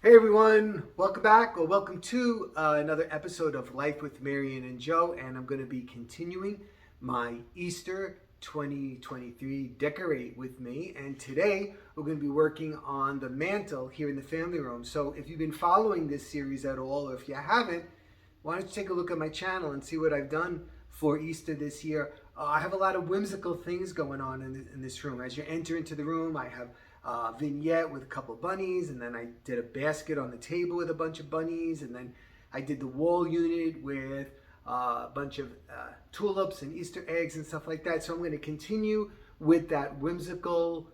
Hey everyone, welcome back or welcome to another episode of Life with MaryAnn and Joe, and I'm going to be continuing my Easter 2023 Decorate with Me, and today we're going to be working on the mantle here in the family room. So if you've been following this series at all, or if you haven't, why don't you take a look at my channel and see what I've done for Easter this year. I have a lot of whimsical things going on in this room. As you enter into the room, I have Vignette with a couple of bunnies, and then I did a basket on the table with a bunch of bunnies, and then I did the wall unit with a bunch of tulips and Easter eggs and stuff like that. So I'm going to continue with that whimsical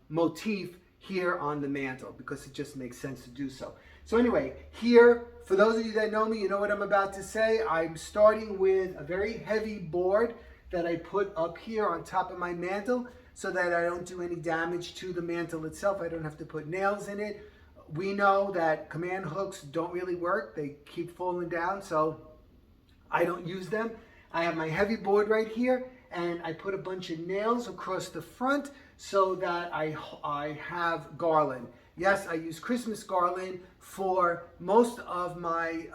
motif here on the mantle because it just makes sense to do so. So anyway, here, for those of you that know me, you know what I'm about to say. I'm starting with a very heavy board that I put up here on top of my mantle so that I don't do any damage to the mantle itself. I don't have to put nails in it. We know that command hooks don't really work. They keep falling down, so I don't use them. I have my heavy board right here, and I put a bunch of nails across the front so that I have garland. Yes, I use Christmas garland for most of my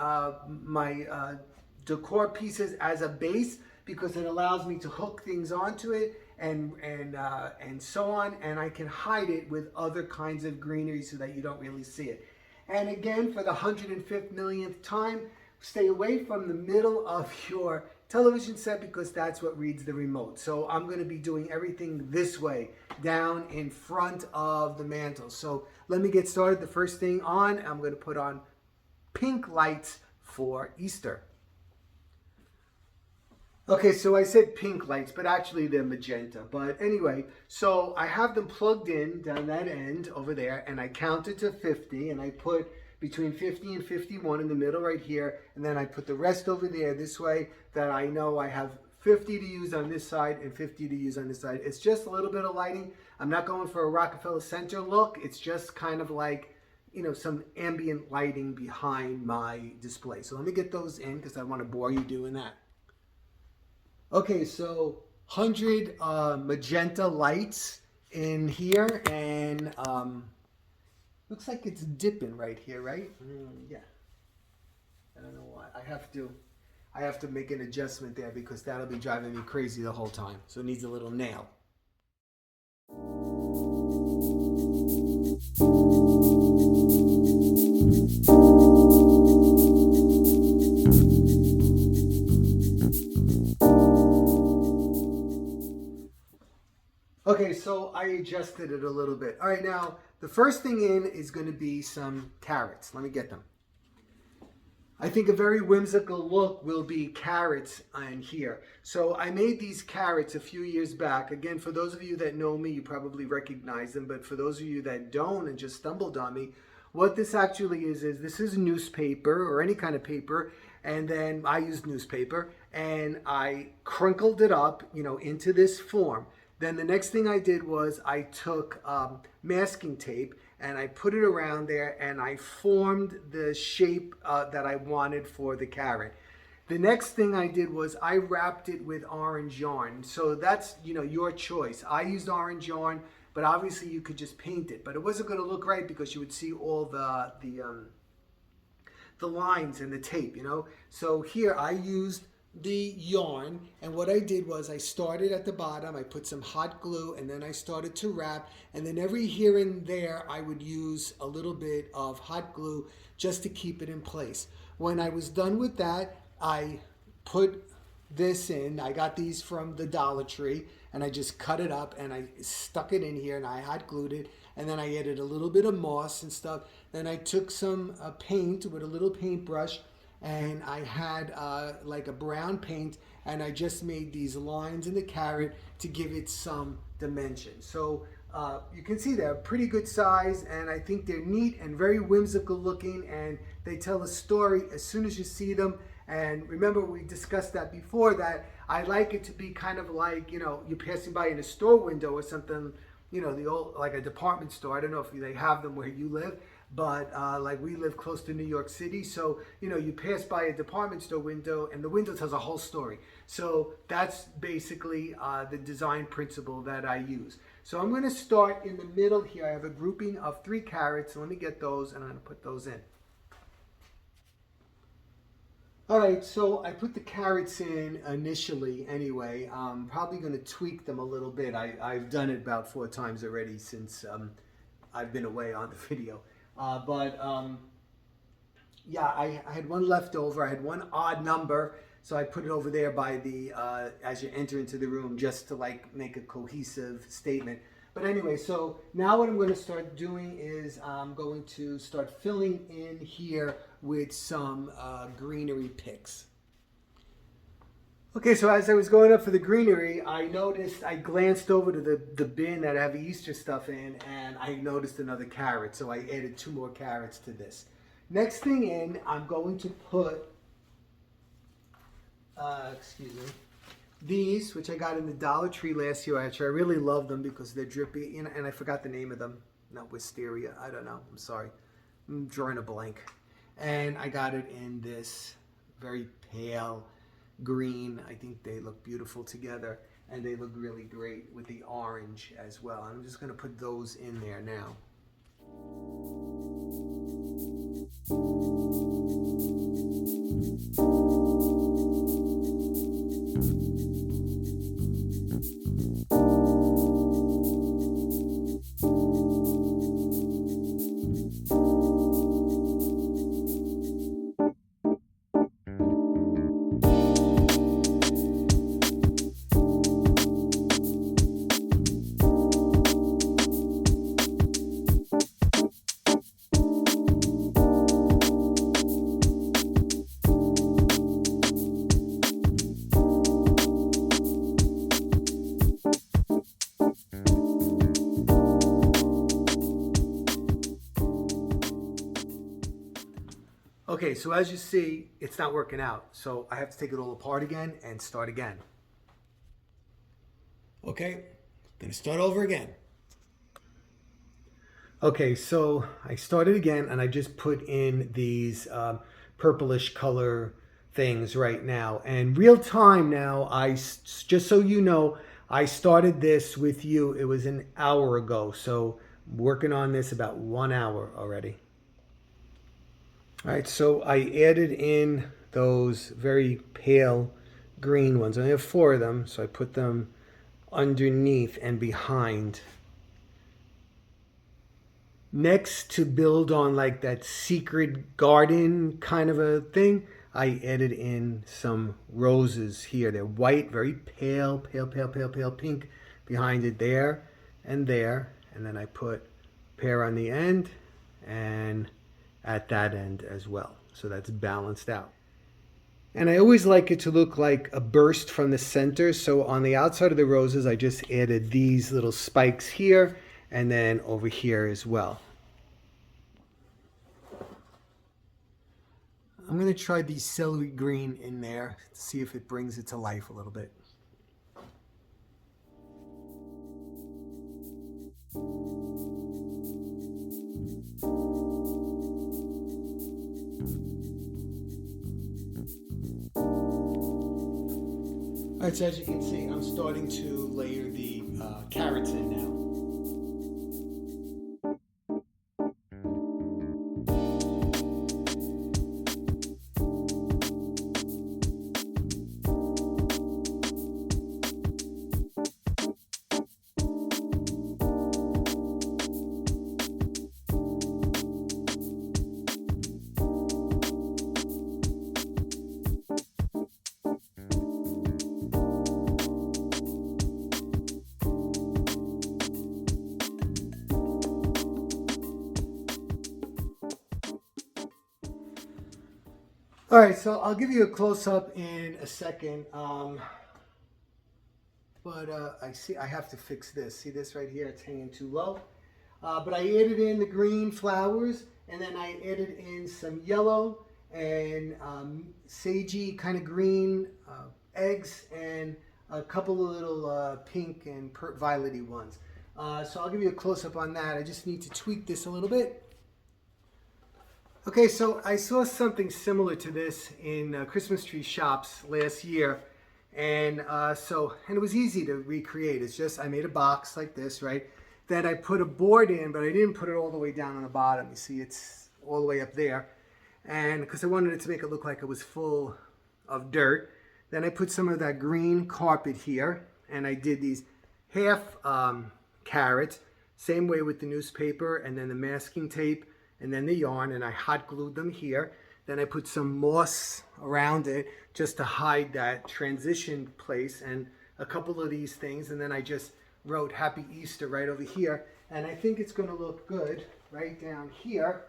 decor pieces as a base because it allows me to hook things onto it and so on, and I can hide it with other kinds of greenery so that you don't really see it. And again, for the 105th millionth time, stay away from the middle of your television set because that's what reads the remote. So I'm going to be doing everything this way, down in front of the mantle. So let me get started. The first thing on, I'm going to put on pink lights for Easter. Okay, so I said pink lights, but actually they're magenta. But anyway, so I have them plugged in down that end over there, and I counted to 50, and I put between 50 and 51 in the middle right here, and then I put the rest over there this way that I know I have 50 to use on this side and 50 to use on this side. It's just a little bit of lighting. I'm not going for a Rockefeller Center look. It's just kind of like, you know, some ambient lighting behind my display. So let me get those in because I want to bore you doing that. Okay, so 100 magenta lights in here, and looks like it's dipping right here, right? Yeah. I don't know why. I have to make an adjustment there because that'll be driving me crazy the whole time. So it needs a little nail. Okay, so I adjusted it a little bit. All right, now the first thing in is going to be some carrots. Let me get them. I think a very whimsical look will be carrots in here. So I made these carrots a few years back. Again, for those of you that know me, you probably recognize them. But for those of you that don't and just stumbled on me, what this actually is this is newspaper or any kind of paper. And then I used newspaper and I crinkled it up, you know, into this form. Then the next thing I did was I took masking tape and I put it around there and I formed the shape that I wanted for the carrot. The next thing I did was I wrapped it with orange yarn. So that's, you know, your choice. I used orange yarn, but obviously you could just paint it. But it wasn't going to look right because you would see all the lines and the tape, you know. So here I used the yarn, and what I did was I started at the bottom, I put some hot glue, and then I started to wrap, and then every here and there I would use a little bit of hot glue just to keep it in place. When I was done with that, I put this in. I got these from the Dollar Tree, and I just cut it up and I stuck it in here and I hot glued it, and then I added a little bit of moss and stuff. Then I took some paint with a little paintbrush, and I had like a brown paint, and I just made these lines in the carrot to give it some dimension. So you can see they're pretty good size, and I think they're neat and very whimsical looking, and they tell a story as soon as you see them. And remember, we discussed that before, that I like it to be kind of like, you know, you're passing by in a store window or something, you know, the old, like a department store. I don't know if they have them where you live, but like we live close to New York City, so you know, you pass by a department store window and the window tells a whole story. So that's basically the design principle that I use. So I'm going to start in the middle here. I have a grouping of 3 carrots. So let me get those and I'm going to put those in. All right, so I put the carrots in initially anyway. I'm probably going to tweak them a little bit. I've done it about 4 times already since I've been away on the video. Yeah, I had one left over. I had one odd number, so I put it over there by the, as you enter into the room, just to like make a cohesive statement. But anyway, so now what I'm going to start doing is I'm going to start filling in here with some greenery picks. Okay, so as I was going up for the greenery, I glanced over to the bin that I have the Easter stuff in, and I noticed another carrot, so I added 2 more carrots to this. Next thing in, I'm going to put, these, which I got in the Dollar Tree last year. Actually, I really love them because they're drippy, and I forgot the name of them. Not wisteria, I don't know, I'm sorry. I'm drawing a blank. And I got it in this very pale green. I think they look beautiful together, and they look really great with the orange as well. I'm just going to put those in there now. Okay, so as you see, it's not working out. So I have to take it all apart again and start again. Okay, gonna start over again. Okay, so I started again and I just put in these purplish color things right now. And real time now, just so you know, I started this with you. It was an hour ago. So I'm working on this about 1 hour already. All right, so I added in those very pale green ones. I have 4 of them, so I put them underneath and behind. Next, to build on like that secret garden kind of a thing, I added in some roses here. They're white, very pale pink behind it there. And then I put a pair on the end and at that end as well. So that's balanced out. And I always like it to look like a burst from the center. So on the outside of the roses, I just added these little spikes here and then over here as well. I'm going to try the celery green in there to see if it brings it to life a little bit. All right, so as you can see, I'm starting to layer the carrots in now. All right, so I'll give you a close-up in a second, I see I have to fix this. See this right here? It's hanging too low. But I added in the green flowers, and then I added in some yellow and sagey kind of green eggs and a couple of little pink and violet-y ones. So I'll give you a close-up on that. I just need to tweak this a little bit. Okay, so I saw something similar to this in Christmas tree shops last year, And and it was easy to recreate. It's just, I made a box like this, right? Then I put a board in, but I didn't put it all the way down on the bottom. You see, it's all the way up there. And because I wanted it to make it look like it was full of dirt. Then I put some of that green carpet here, and I did these half carrots, same way with the newspaper, and then the masking tape, and then the yarn, and I hot glued them here. Then I put some moss around it just to hide that transition place, and a couple of these things, and then I just wrote Happy Easter right over here, and I think it's going to look good right down here.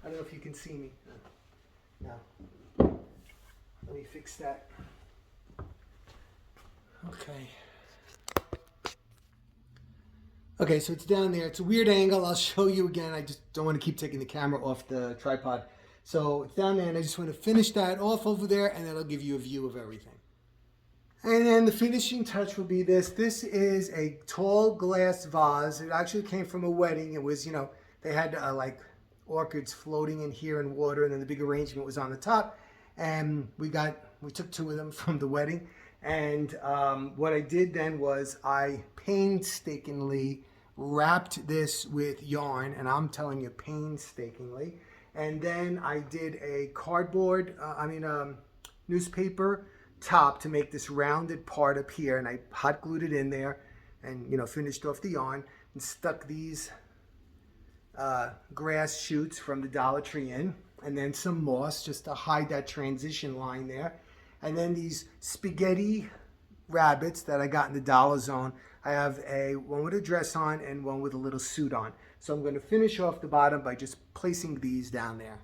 I don't know if you can see me. No. Let me fix that. Okay, so it's down there. It's a weird angle. I'll show you again. I just don't want to keep taking the camera off the tripod. So it's down there, and I just want to finish that off over there, and that'll give you a view of everything. And then the finishing touch will be this. This is a tall glass vase. It actually came from a wedding. It was, they had like orchids floating in here in water, and then the big arrangement was on the top. And we took 2 of them from the wedding. And what I did then was I painstakingly wrapped this with yarn, and I'm telling you, painstakingly. And then I did a newspaper top to make this rounded part up here, and I hot glued it in there, and finished off the yarn and stuck these grass shoots from the Dollar Tree in, and then some moss just to hide that transition line there. And then these spaghetti rabbits that I got in the Dollar Zone. I have one with a dress on and one with a little suit on. So I'm going to finish off the bottom by just placing these down there.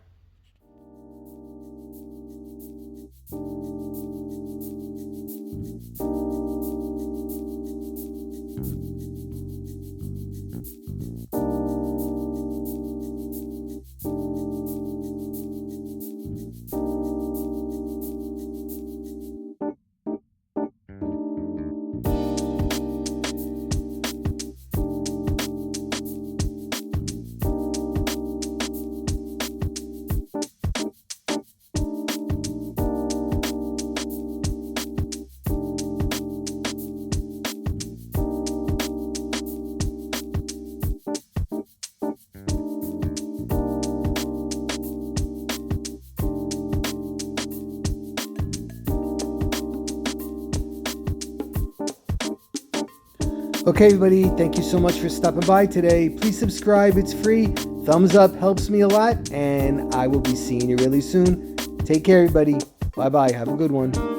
Okay, everybody, thank you so much for stopping by today. Please subscribe, it's free. Thumbs up helps me a lot, and I will be seeing you really soon. Take care, everybody. Bye-bye. Have a good one.